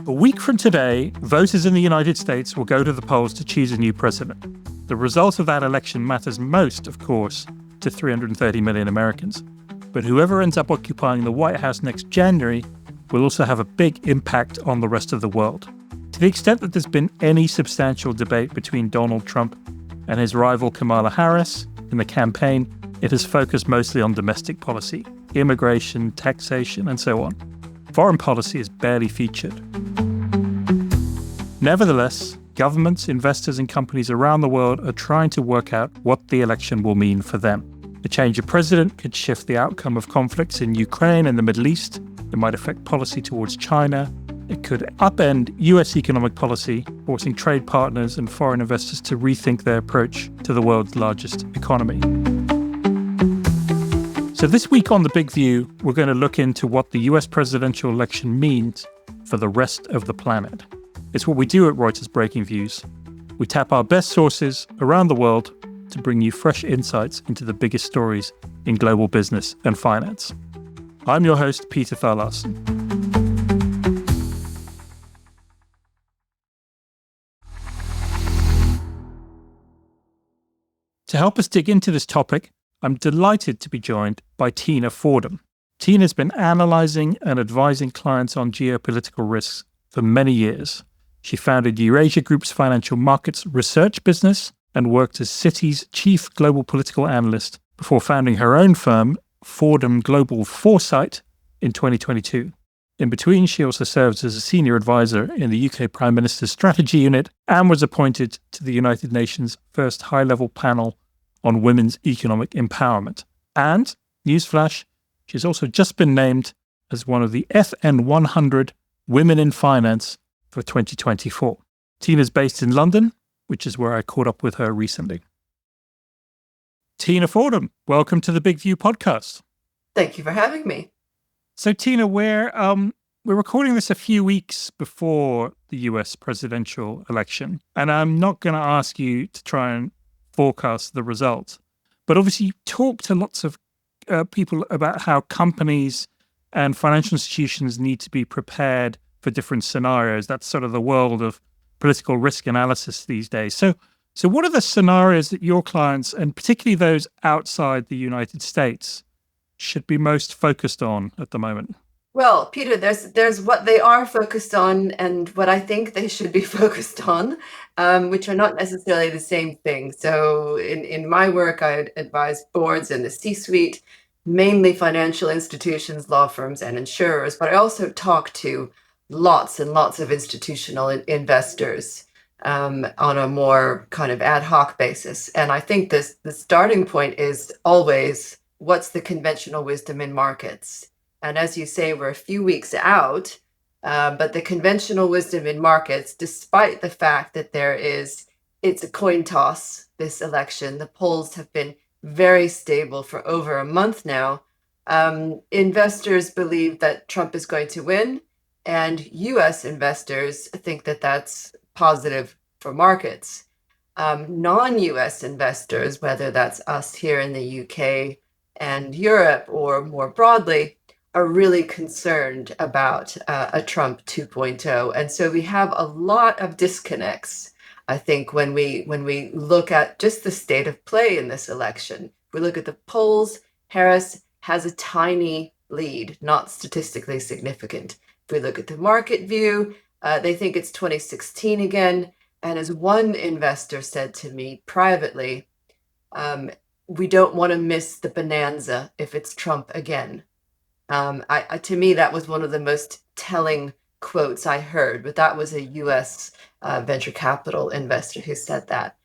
A week from today, voters in the United States will go to the polls to choose a new president. The result of that election matters most, of course, to 330 million Americans. But whoever ends up occupying the White House next January will also have a big impact on the rest of the world. To the extent that there's been any substantial debate between Donald Trump and his rival Kamala Harris in the campaign, it has focused mostly on domestic policy, immigration, taxation, and so on. Foreign policy is barely featured. Nevertheless, governments, investors, and companies around the world are trying to work out what the election will mean for them. A change of president could shift the outcome of conflicts in Ukraine and the Middle East. It might affect policy towards China. It could upend US economic policy, forcing trade partners and foreign investors to rethink their approach to the world's largest economy. So this week on The Big View, we're going to look into what the US presidential election means for the rest of the planet. It's what we do at Reuters Breaking Views. We tap our best sources around the world to bring you fresh insights into the biggest stories in global business and finance. I'm your host, Peter Thalassen. To help us dig into this topic, I'm delighted to be joined by Tina Fordham. Tina's been analysing and advising clients on geopolitical risks for many years. She founded Eurasia Group's financial markets research business and worked as Citi's chief global political analyst before founding her own firm, Fordham Global Foresight, in 2022. In between, she also serves as a senior advisor in the UK Prime Minister's Strategy Unit and was appointed to the United Nations' first high-level panel on women's economic empowerment. And, newsflash, she's also just been named as one of the FN 100 Women in Finance for 2024. Tina's based in London, which is where I caught up with her recently. Tina Fordham, welcome to the Big View podcast. Thank you for having me. So Tina, we're recording this a few weeks before the US presidential election, and I'm not going to ask you to try and forecast the results. But obviously you talk to lots of people about how companies and financial institutions need to be prepared for different scenarios. That's sort of the world of political risk analysis these days. So what are the scenarios that your clients, and particularly those outside the United States, should be most focused on at the moment? Well, Peter, there's what they are focused on and what I think they should be focused on, which are not necessarily the same thing. So in my work, I advise boards and the C-suite, mainly financial institutions, law firms, and insurers, but I also talk to lots and lots of institutional investors on a more kind of ad hoc basis. And I think the starting point is always, what's the conventional wisdom in markets? And as you say, we're a few weeks out, but the conventional wisdom in markets, despite the fact that it's a coin toss, this election, the polls have been very stable for over a month now. Investors believe that Trump is going to win, and US investors think that that's positive for markets. Non-US investors, whether that's us here in the UK and Europe or more broadly, are really concerned about a Trump 2.0. And so we have a lot of disconnects, I think, when we look at just the state of play in this election. If we look at the polls, Harris has a tiny lead, not statistically significant. If we look at the market view, they think it's 2016 again. And as one investor said to me privately, we don't want to miss the bonanza if it's Trump again. To me, that was one of the most telling quotes I heard, but that was a US venture capital investor who said that.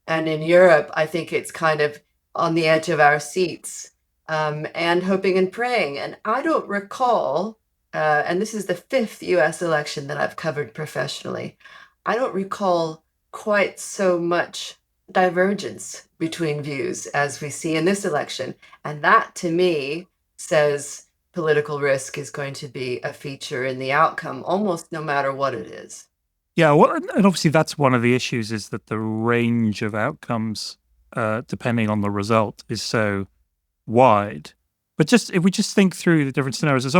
And in Europe, I think it's kind of on the edge of our seats and hoping and praying. And I don't recall, and this is the fifth US election that I've covered professionally, I don't recall quite so much divergence between views as we see in this election. And that, to me, says political risk is going to be a feature in the outcome, almost no matter what it is. Yeah, well, and obviously that's one of the issues, is that the range of outcomes, depending on the result, is so wide. But if we just think through the different scenarios,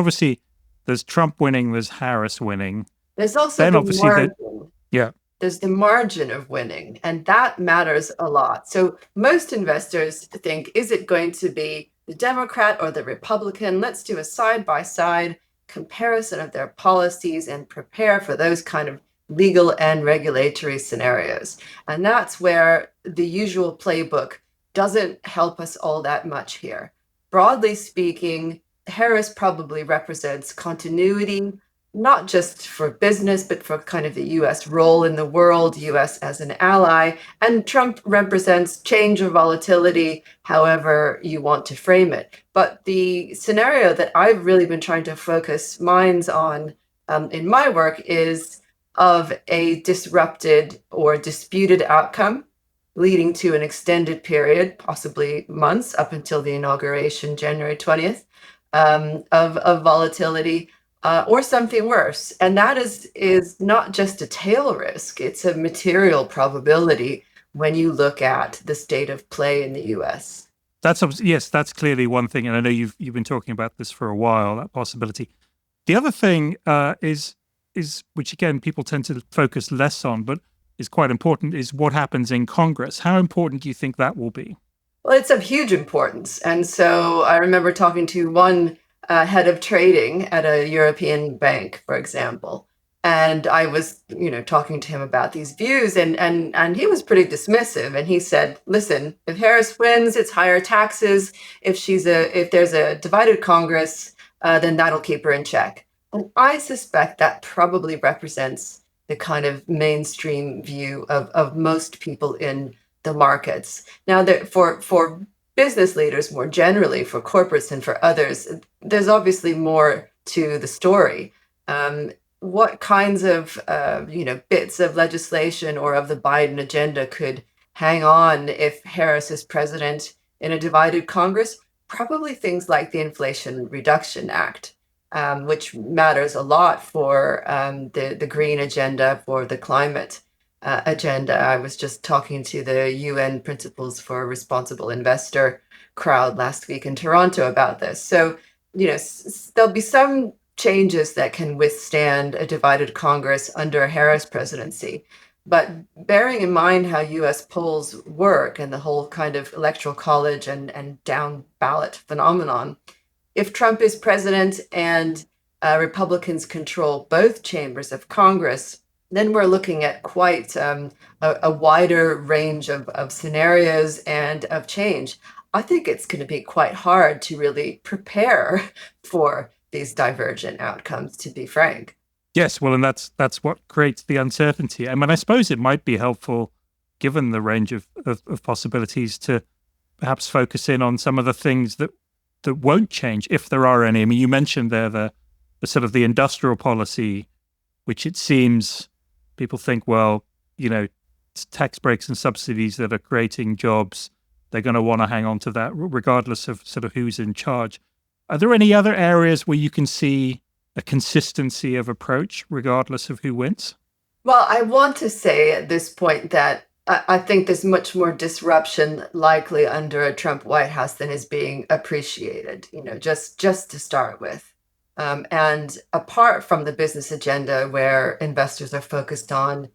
there's Trump winning, there's Harris winning. There's also Then the obviously margin. yeah, There's the margin of winning, and that matters a lot. So most investors think, is it going to be the Democrat or the Republican? Let's do a side-by-side comparison of their policies and prepare for those kind of legal and regulatory scenarios. And that's where the usual playbook doesn't help us all that much here. Broadly speaking, Harris probably represents continuity, not just for business, but for kind of the US role in the world, US as an ally. And Trump represents change or volatility, however you want to frame it. But the scenario that I've really been trying to focus minds on in my work is of a disrupted or disputed outcome leading to an extended period, possibly months up until the inauguration, January 20th, of volatility, or something worse. And that is not just a tail risk, it's a material probability when you look at the state of play in the US. yes, that's clearly one thing, and I know you've been talking about this for a while. That possibility. The other thing is which again people tend to focus less on, but is quite important, is what happens in Congress. How important do you think that will be? Well, it's of huge importance. And so I remember talking to one head of trading at a European bank, for example. And I was, talking to him about these views, and he was pretty dismissive. And he said, "Listen, if Harris wins, it's higher taxes. If there's a divided Congress, then that'll keep her in check." And I suspect that probably represents the kind of mainstream view of most people in the markets. Now, for business leaders more generally, for corporates and for others, there's obviously more to the story. What kinds of bits of legislation or of the Biden agenda could hang on if Harris is president in a divided Congress? Probably things like the Inflation Reduction Act, which matters a lot for the green agenda, for the climate agenda. I was just talking to the UN Principles for a Responsible Investor crowd last week in Toronto about this. So, there'll be some changes that can withstand a divided Congress under a Harris presidency. But bearing in mind how US polls work and the whole kind of electoral college and down ballot phenomenon, if Trump is president and Republicans control both chambers of Congress, then we're looking at quite a wider range of scenarios and of change. I think it's going to be quite hard to really prepare for these divergent outcomes, to be frank. Yes, well, and that's what creates the uncertainty. I mean, I suppose it might be helpful, given the range of possibilities, to perhaps focus in on some of the things that won't change, if there are any. I mean, you mentioned there the sort of the industrial policy, which it seems people think, well, it's tax breaks and subsidies that are creating jobs. They're going to want to hang on to that regardless of sort of who's in charge. Are there any other areas where you can see a consistency of approach regardless of who wins? Well, I want to say at this point that I think there's much more disruption likely under a Trump White House than is being appreciated, just to start with. And apart from the business agenda, where investors are focused on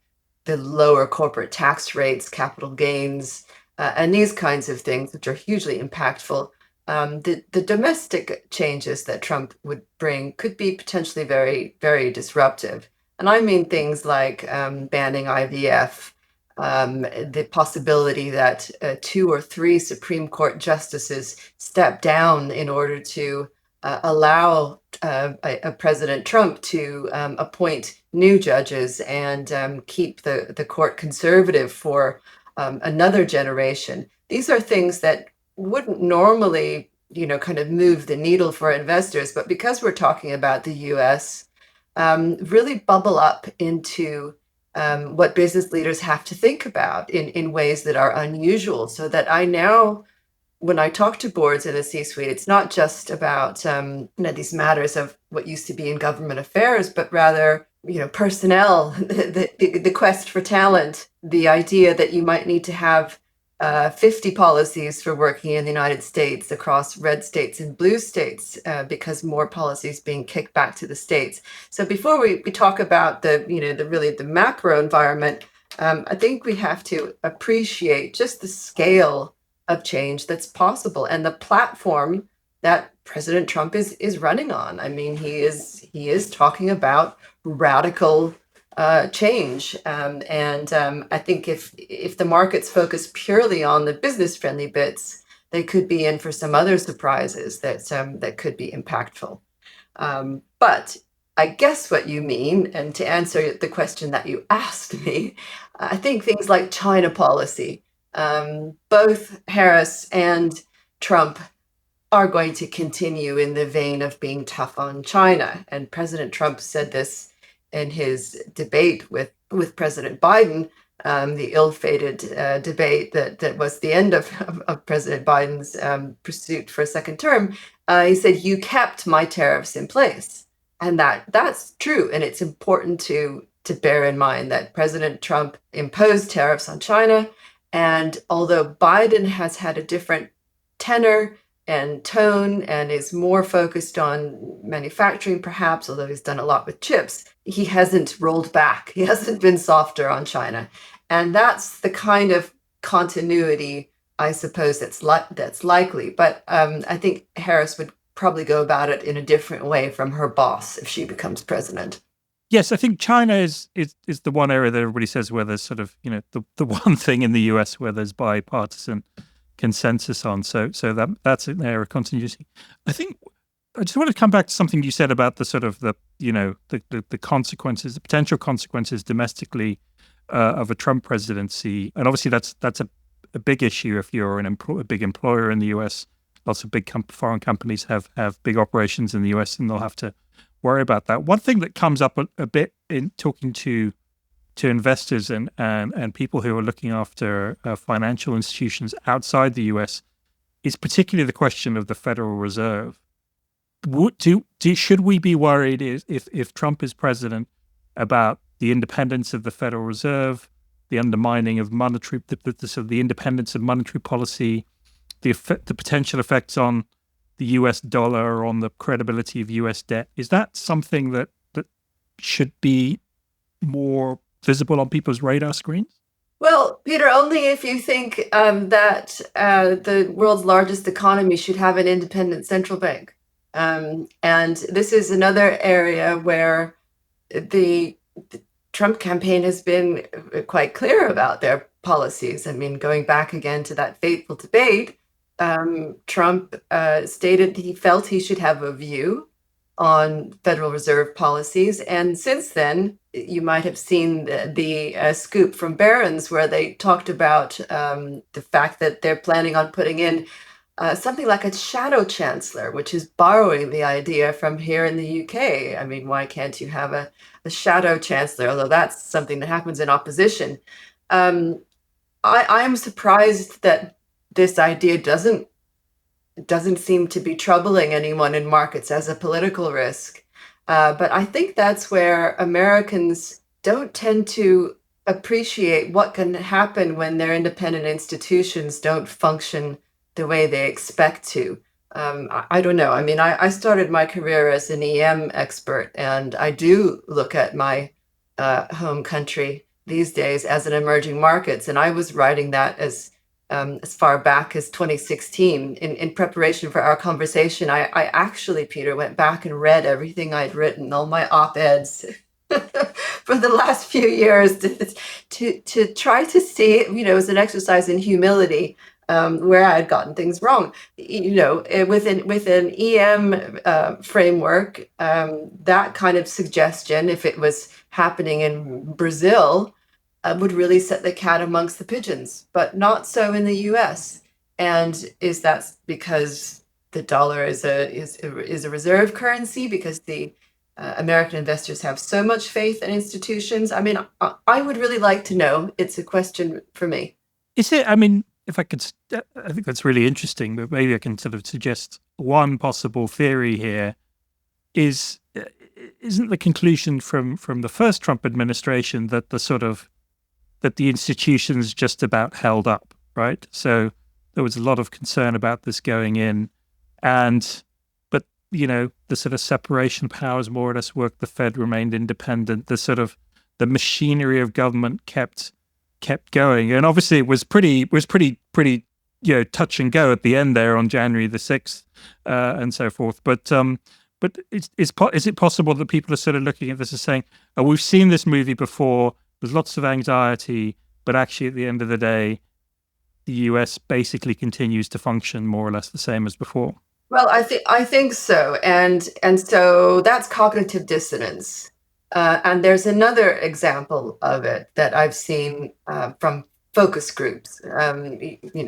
the lower corporate tax rates, capital gains, and these kinds of things, which are hugely impactful, the domestic changes that Trump would bring could be potentially very, very disruptive. And I mean things like banning IVF, the possibility that 2 or 3 Supreme Court justices step down in order to allow a President Trump to appoint new judges and keep the court conservative for another generation. These are things that wouldn't normally, kind of move the needle for investors, but because we're talking about the US, really bubble up into what business leaders have to think about in ways that are unusual. So that I now, when I talk to boards in the C-suite, it's not just about these matters of what used to be in government affairs, but rather personnel, the quest for talent, the idea that you might need to have 50 policies for working in the United States across red states and blue states, because more policies being kicked back to the states. So before we talk about the macro environment, I think we have to appreciate just the scale of change that's possible and the platform that President Trump is running on. I mean, he is talking about radical change. I think if the markets focus purely on the business friendly bits, they could be in for some other surprises that could be impactful. But I guess what you mean, and to answer the question that you asked me, I think things like China policy, both Harris and Trump are going to continue in the vein of being tough on China. And President Trump said this in his debate with President Biden, the ill-fated debate that was the end of President Biden's pursuit for a second term. He said, "You kept my tariffs in place." And that's true. And it's important to bear in mind that President Trump imposed tariffs on China. And although Biden has had a different tenor and tone and is more focused on manufacturing, perhaps, although he's done a lot with chips, he hasn't rolled back. He hasn't been softer on China. And that's the kind of continuity, I suppose, that's likely. But I think Harris would probably go about it in a different way from her boss if she becomes president. Yes, I think China is the one area that everybody says where there's sort of, the one thing in the US where there's bipartisan consensus on. So that's an area of continuity. I think I just want to come back to something you said about the sort of the consequences, the potential consequences domestically of a Trump presidency. And obviously that's a big issue if you're a big employer in the US. Lots of big foreign companies have big operations in the US, and they'll have to worry about that. One thing that comes up a bit in talking to investors and people who are looking after financial institutions outside the US is particularly the question of the Federal Reserve. Should we be worried if Trump is president about the independence of the Federal Reserve, the undermining of the independence of monetary policy, the potential effects on the US dollar, on the credibility of US debt? Is that something that should be more visible on people's radar screens? Well, Peter, only if you think that the world's largest economy should have an independent central bank. And this is another area where the Trump campaign has been quite clear about their policies. I mean, going back again to that fateful debate, Trump stated he felt he should have a view on Federal Reserve policies. And since then, you might have seen the scoop from Barron's where they talked about the fact that they're planning on putting in something like a shadow chancellor, which is borrowing the idea from here in the UK. I mean, why can't you have a shadow chancellor? Although that's something that happens in opposition. I'm surprised that this idea doesn't seem to be troubling anyone in markets as a political risk. But I think that's where Americans don't tend to appreciate what can happen when their independent institutions don't function the way they expect to. I don't know. I mean, I started my career as an EM expert, and I do look at my home country these days as an emerging markets. And I was writing that as far back as 2016. In preparation for our conversation, I actually, Peter, went back and read everything I'd written, all my op-eds for the last few years to try to see, as an exercise in humility, where I had gotten things wrong. With an EM framework, that kind of suggestion, if it was happening in Brazil, would really set the cat amongst the pigeons, but not so in the U.S. And is that because the dollar is a reserve currency, because the American investors have so much faith in institutions? I mean, I would really like to know. It's a question for me. Is it? I mean, if I could, I think that's really interesting, but maybe I can sort of suggest one possible theory here isn't the conclusion from the first Trump administration that the institutions just about held up, right? So there was a lot of concern about this going in. But, the sort of separation of powers more or less worked. The Fed remained independent. The machinery of government kept going. And obviously it was pretty, touch and go at the end there on January the 6th, and so forth. But is it possible that people are sort of looking at this as saying, oh, we've seen this movie before, there's lots of anxiety, but actually at the end of the day, the US basically continues to function more or less the same as before? Well, I think so, and so that's cognitive dissonance. And there's another example of it that I've seen from focus groups.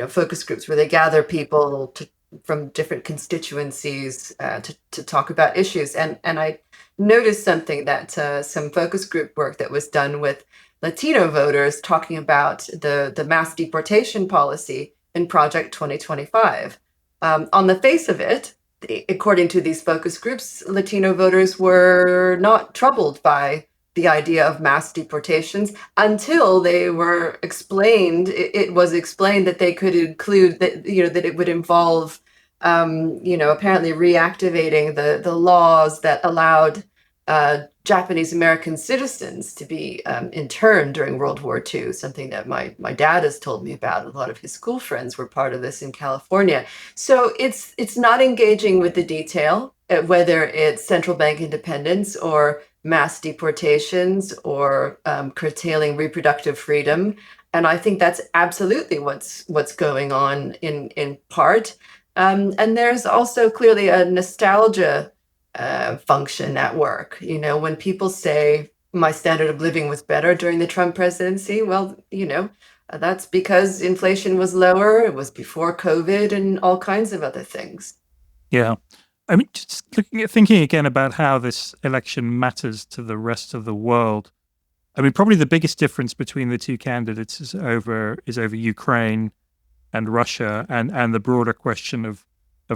Focus groups where they gather people from different constituencies to talk about issues. And I noticed something that some focus group work that was done with Latino voters talking about the mass deportation policy in Project 2025. On the face of it, according to these focus groups, Latino voters were not troubled by the idea of mass deportations until they were explained. It was explained that they could include that, that it would involve, apparently reactivating the laws that allowed Japanese American citizens to be interned during World War II, something that my dad has told me about. A lot of his school friends were part of this in California. So it's not engaging with the detail, whether it's central bank independence or mass deportations or curtailing reproductive freedom. And I think that's absolutely what's going on in part. And there's also clearly a nostalgia function at work. When people say my standard of living was better during the Trump presidency, well, that's because inflation was lower. It was before COVID and all kinds of other things. Yeah. I mean, just thinking again about how this election matters to the rest of the world. I mean, probably the biggest difference between the two candidates is over Ukraine and Russia and the broader question of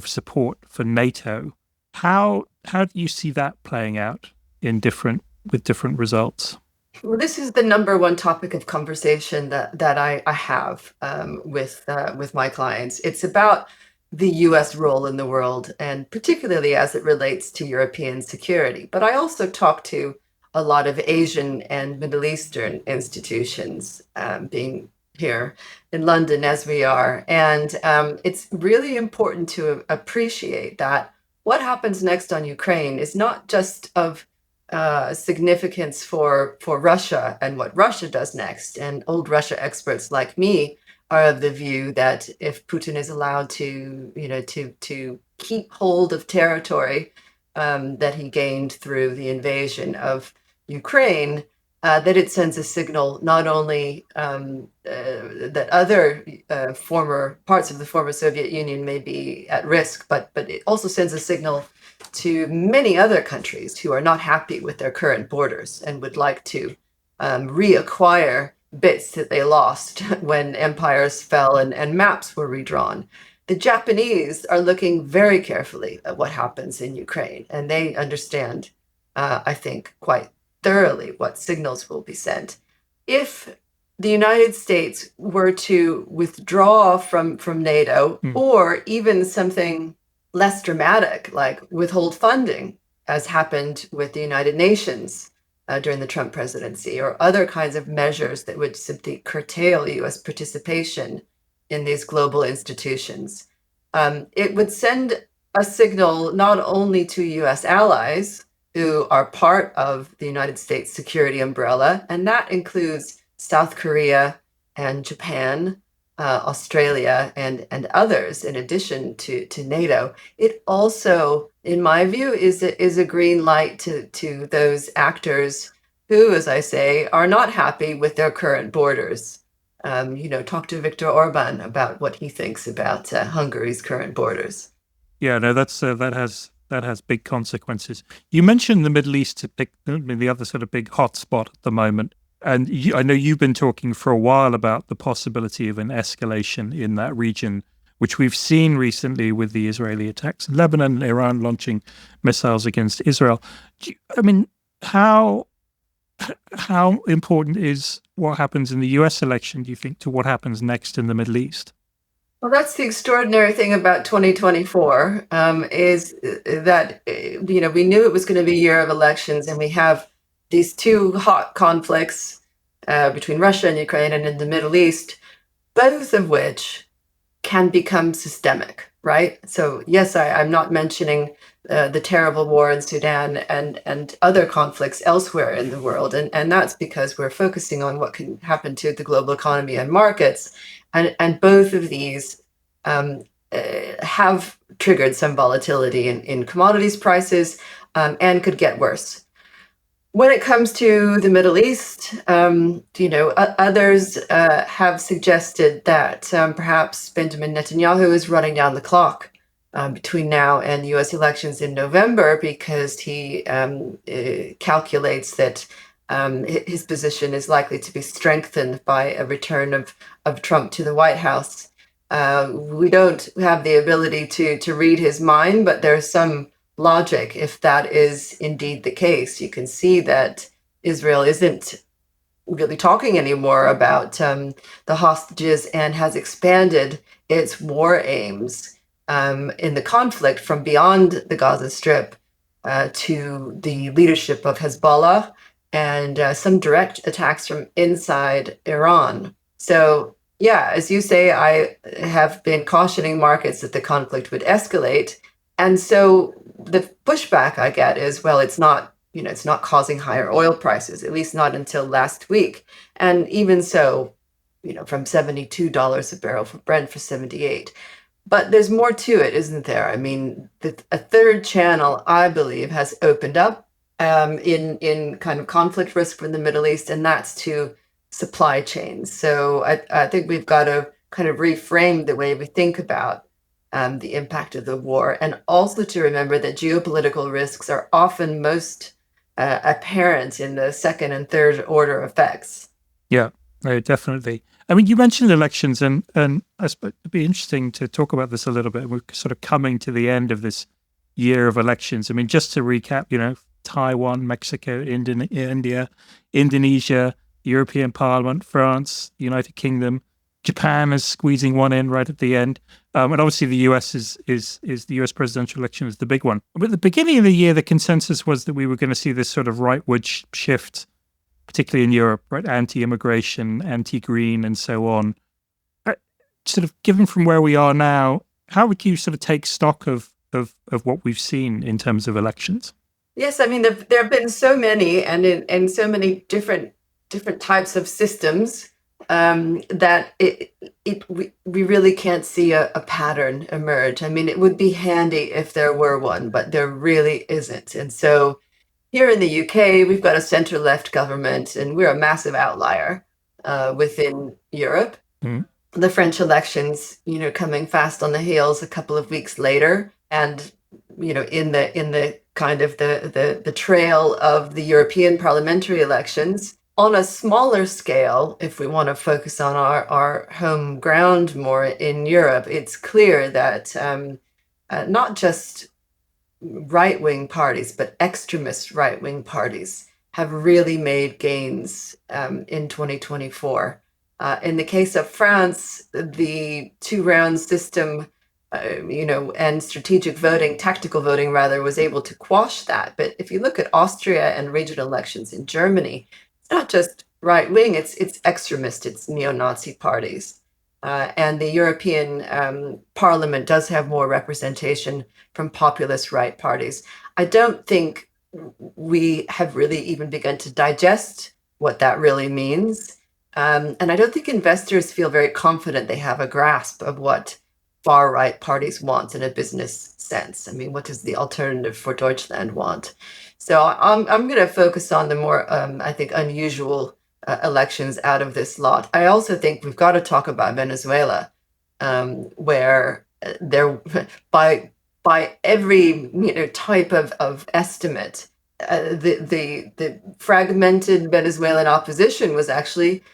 support for NATO. How do you see that playing out with different results? Well, this is the number one topic of conversation that I have with my clients. It's about the US role in the world, and particularly as it relates to European security. But I also talk to a lot of Asian and Middle Eastern institutions, being here in London as we are. And it's really important to appreciate that what happens next on Ukraine is not just of significance for Russia and what Russia does next. And old Russia experts like me are of the view that if Putin is allowed to, to keep hold of territory that he gained through the invasion of Ukraine, that it sends a signal not only that other former parts of the former Soviet Union may be at risk, but it also sends a signal to many other countries who are not happy with their current borders and would like to reacquire bits that they lost when empires fell and maps were redrawn. The Japanese are looking very carefully at what happens in Ukraine, and they understand, I think, quite thoroughly what signals will be sent. If the United States were to withdraw from NATO, or even something less dramatic, like withhold funding, as happened with the United Nations during the Trump presidency, or other kinds of measures that would simply curtail US participation in these global institutions, it would send a signal not only to US allies who are part of the United States security umbrella, and that includes South Korea and Japan, Australia, and others, in addition to NATO. It also, in my view, is a green light to those actors who, as I say, are not happy with their current borders. Talk to Viktor Orban about what he thinks about Hungary's current borders. Yeah, no, that has big consequences. You mentioned the Middle East to pick the other sort of big hotspot at the moment. And I know you've been talking for a while about the possibility of an escalation in that region, which we've seen recently with the Israeli attacks in Lebanon and Iran launching missiles against Israel. How How important is what happens in the US election, do you think, to what happens next in the Middle East? Well, that's the extraordinary thing about 2024, is that, we knew it was going to be a year of elections, and we have these two hot conflicts between Russia and Ukraine and in the Middle East, both of which can become systemic, right? So yes, I'm not mentioning the terrible war in Sudan and other conflicts elsewhere in the world, and that's because we're focusing on what can happen to the global economy and markets, and both of these um, have triggered some volatility in commodities prices, and could get worse. When it comes to the Middle East, others have suggested that perhaps Benjamin Netanyahu is running down the clock between now and the US elections in November, because he calculates that his position is likely to be strengthened by a return of Trump to the White House. We don't have the ability to read his mind, but there's some logic if that is indeed the case. You can see that Israel isn't really talking anymore about the hostages and has expanded its war aims in the conflict from beyond the Gaza Strip to the leadership of Hezbollah and some direct attacks from inside Iran. So, yeah, as you say, I have been cautioning markets that the conflict would escalate. And so the pushback I get is, well, it's not causing higher oil prices, at least not until last week. And even so, from $72 a barrel for Brent for 78. But there's more to it, isn't there? I mean, a third channel, I believe, has opened up in kind of conflict risk from the Middle East, and that's to supply chains. So I think we've got to kind of reframe the way we think about the impact of the war, and also to remember that geopolitical risks are often most apparent in the second and third order effects. Yeah, definitely. I mean, you mentioned elections, and I suppose it'd be interesting to talk about this a little bit. We're sort of coming to the end of this year of elections. I mean, just to recap, Taiwan, Mexico, India, Indonesia, European Parliament, France, United Kingdom, Japan is squeezing one in right at the end. And obviously the US is the US presidential election is the big one. But at the beginning of the year, the consensus was that we were going to see this sort of rightward shift, particularly in Europe, right? Anti-immigration, anti-green, and so on. Sort of given from where we are now, how would you sort of take stock of what we've seen in terms of elections? Yes, I mean there have been so many, and in so many different types of systems, that we really can't see a pattern emerge. I mean, it would be handy if there were one, but there really isn't. And so here in the UK, we've got a center-left government, and we're a massive outlier within Europe. Mm. The French elections, coming fast on the heels a couple of weeks later, and in the kind of the trail of the European parliamentary elections. On a smaller scale, if we want to focus on our home ground more in Europe, it's clear that not just right-wing parties, but extremist right-wing parties have really made gains in 2024. In the case of France, the two-round system, and strategic voting, tactical voting rather, was able to quash that. But if you look at Austria and regional elections in Germany, it's not just right-wing, it's extremist, it's neo-Nazi parties. And the European Parliament does have more representation from populist right parties. I don't think we have really even begun to digest what that really means. And I don't think investors feel very confident they have a grasp of what far-right parties want in a business sense. I mean, what does the alternative for Deutschland want? So I'm going to focus on the more, I think, unusual elections out of this lot. I also think we've got to talk about Venezuela, where there, by every type of estimate, the fragmented Venezuelan opposition was actually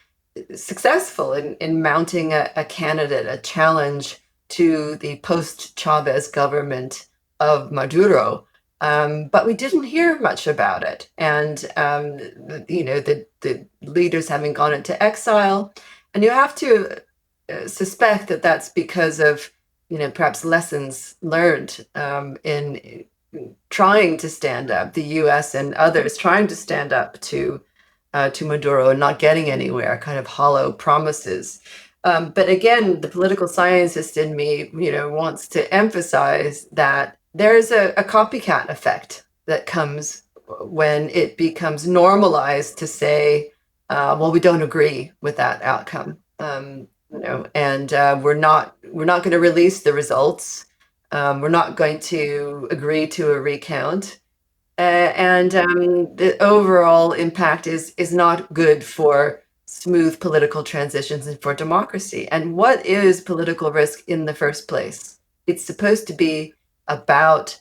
successful in mounting a candidate, a challenge to the post-Chavez government of Maduro. But we didn't hear much about it. And, the leaders having gone into exile. And you have to suspect that that's because of, perhaps lessons learned in trying to stand up, the U.S. and others trying to stand up to Maduro and not getting anywhere, kind of hollow promises. But again, the political scientist in me, wants to emphasize that there's a copycat effect that comes when it becomes normalized to say, well, we don't agree with that outcome, and we're not going to release the results. We're not going to agree to a recount. And the overall impact is not good for smooth political transitions and for democracy. And what is political risk in the first place? It's supposed to be about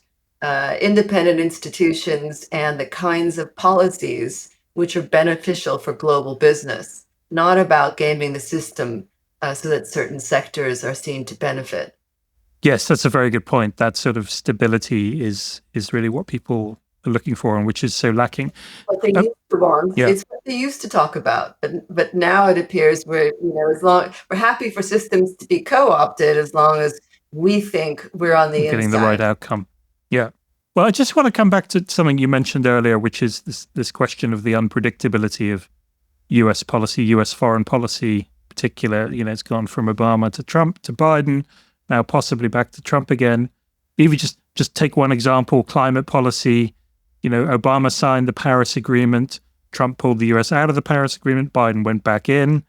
independent institutions and the kinds of policies which are beneficial for global business, not about gaming the system so that certain sectors are seen to benefit. Yes, that's a very good point. That sort of stability is really what people are looking for, and which is so lacking. What they used to want. Yeah. It's what they used to talk about, but now it appears we're happy for systems to be co-opted as long as we think we're on the Getting inside. the right outcome. Yeah. Well, I just want to come back to something you mentioned earlier, which is this question of the unpredictability of U.S. policy, U.S. foreign policy, in particular. It's gone from Obama to Trump to Biden, now possibly back to Trump again. If you just take one example, climate policy. Obama signed the Paris Agreement. Trump pulled the U.S. out of the Paris Agreement. Biden went back in.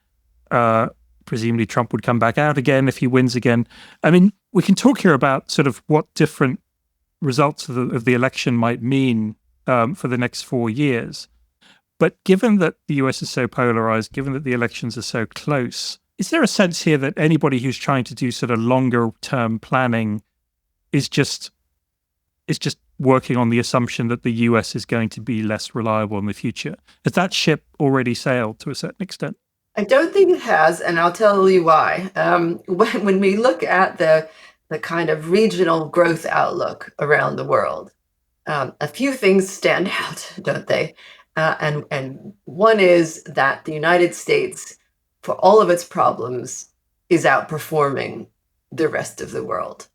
Presumably Trump would come back out again if he wins again. I mean, we can talk here about sort of what different results of the election might mean for the next 4 years. But given that the US is so polarized, given that the elections are so close, is there a sense here that anybody who's trying to do sort of longer term planning is just working on the assumption that the US is going to be less reliable in the future? Has that ship already sailed to a certain extent? I don't think it has, and I'll tell you why. When we look at the kind of regional growth outlook around the world, a few things stand out, don't they? And one is that the United States, for all of its problems, is outperforming the rest of the world.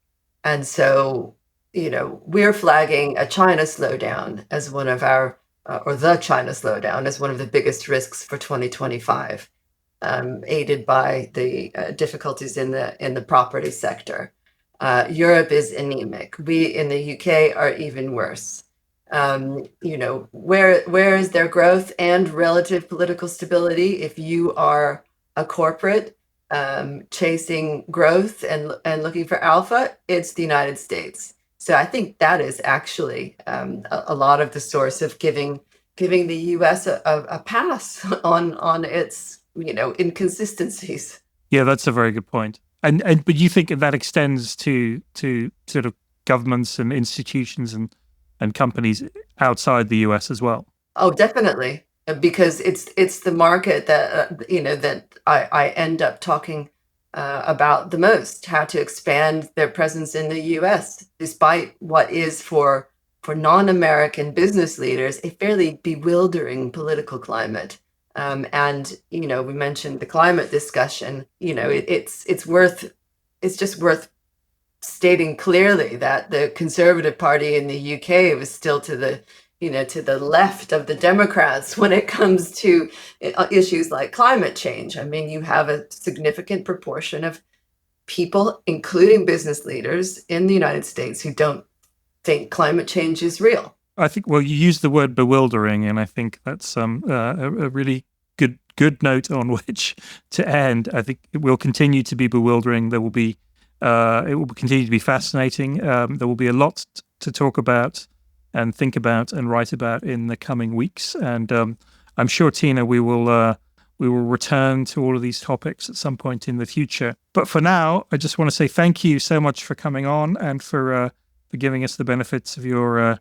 And so, we're flagging a China slowdown as one of the China slowdown as one of the biggest risks for 2025, aided by the difficulties in the property sector. Europe is anemic. We in the UK are even worse. Where is there growth and relative political stability? If you are a corporate chasing growth and looking for alpha, it's the United States. So I think that is actually a lot of the source of giving the U.S. a pass on its inconsistencies. Yeah, that's a very good point. But you think that extends to sort of governments and institutions and companies outside the US as well? Oh, definitely, because it's the market that that I end up talking about the most, how to expand their presence in the U.S. despite what is for non-American business leaders a fairly bewildering political climate. And we mentioned the climate discussion. It's just worth stating clearly that the Conservative Party in the UK was still to the left of the Democrats when it comes to issues like climate change. I mean, you have a significant proportion of people, including business leaders in the United States, who don't think climate change is real. I think, well, you used the word bewildering, and I think that's a really good note on which to end. I think it will continue to be bewildering. It will continue to be fascinating. There will be a lot to talk about and think about and write about in the coming weeks. And I'm sure, Tina, we will return to all of these topics at some point in the future. But for now, I just want to say thank you so much for coming on and for giving us the benefits of your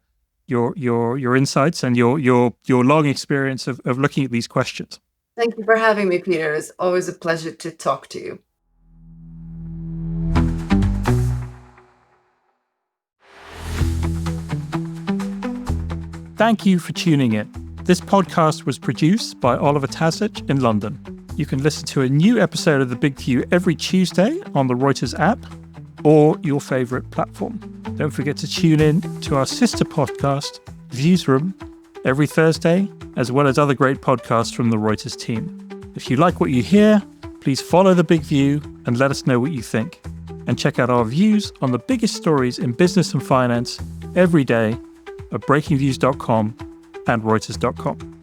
insights and your long experience of looking at these questions. Thank you for having me, Peter. It's always a pleasure to talk to you. Thank you for tuning in. This podcast was produced by Oliver Tasich in London. You can listen to a new episode of The Big View every Tuesday on the Reuters app or your favorite platform. Don't forget to tune in to our sister podcast, Viewsroom, every Thursday, as well as other great podcasts from the Reuters team. If you like what you hear, please follow The Big View and let us know what you think. And check out our views on the biggest stories in business and finance every day at breakingviews.com and reuters.com.